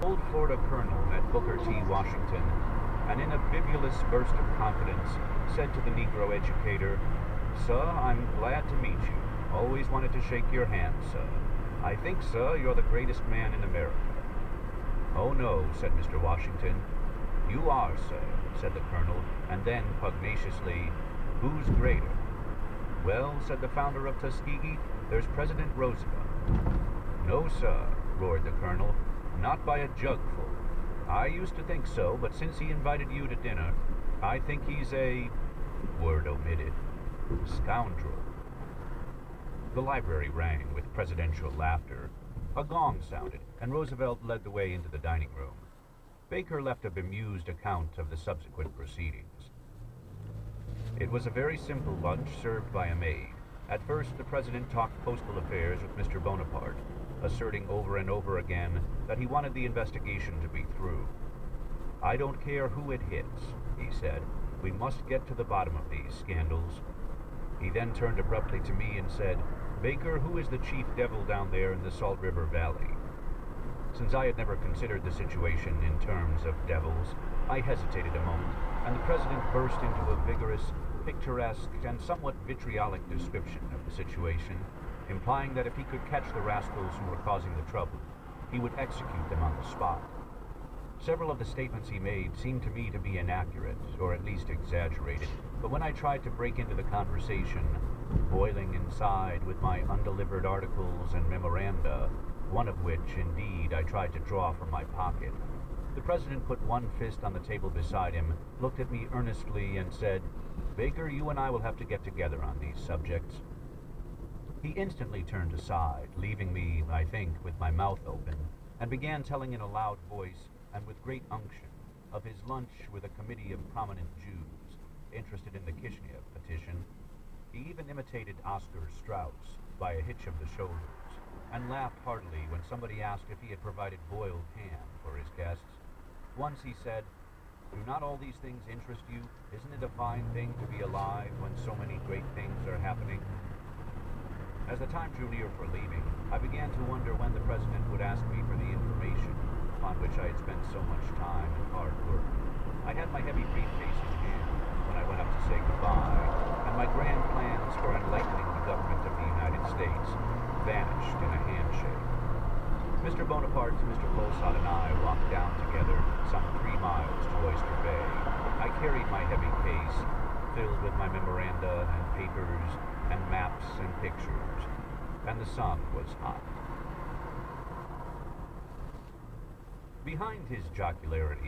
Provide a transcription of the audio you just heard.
old Florida colonel met Booker T. Washington, and in a bibulous burst of confidence said to the Negro educator, "Sir, I'm glad to meet you. Always wanted to shake your hand, sir. I think, sir, you're the greatest man in America." "Oh, no," said Mr. Washington. "You are, sir," said the colonel, and then, pugnaciously, "Who's greater?" "Well," said the founder of Tuskegee, "there's President Roosevelt." "No, sir," roared the colonel, "not by a jugful. I used to think so, but since he invited you to dinner, I think he's a, word omitted, scoundrel." The library rang with presidential laughter. A gong sounded, and Roosevelt led the way into the dining room. Baker left a bemused account of the subsequent proceedings. It was a very simple lunch served by a maid. At first, the president talked postal affairs with Mr. Bonaparte, asserting over and over again that he wanted the investigation to be through. "I don't care who it hits," he said. "We must get to the bottom of these scandals." He then turned abruptly to me and said, "Baker, who is the chief devil down there in the Salt River Valley?" Since I had never considered the situation in terms of devils, I hesitated a moment, and the president burst into a vigorous, picturesque, and somewhat vitriolic description of the situation, implying that if he could catch the rascals who were causing the trouble, he would execute them on the spot. Several of the statements he made seemed to me to be inaccurate, or at least exaggerated, but when I tried to break into the conversation, boiling inside with my undelivered articles and memoranda, one of which, indeed, I tried to draw from my pocket, the president put one fist on the table beside him, looked at me earnestly, and said, "Baker, you and I will have to get together on these subjects." He instantly turned aside, leaving me, I think, with my mouth open, and began telling in a loud voice, and with great unction, of his lunch with a committee of prominent Jews interested in the Kishinev petition. He even imitated Oscar Strauss by a hitch of the shoulders, and laughed heartily when somebody asked if he had provided boiled ham for his guests. Once he said, "Do not all these things interest you? Isn't it a fine thing to be alive when so many great things are happening?" As the time drew near for leaving, I began to wonder when the president would ask me for the information upon which I had spent so much time and hard work. I had my heavy briefcase in hand when I went up to say goodbye, and my grand plans for enlightening the government of the United States vanished in a handshake. Mr. Bonaparte, Mr. Colesott, and I walked down together some 3 miles to Oyster Bay. I carried my heavy case, filled with my memoranda and papers and maps and pictures, and the sun was hot. Behind his jocularity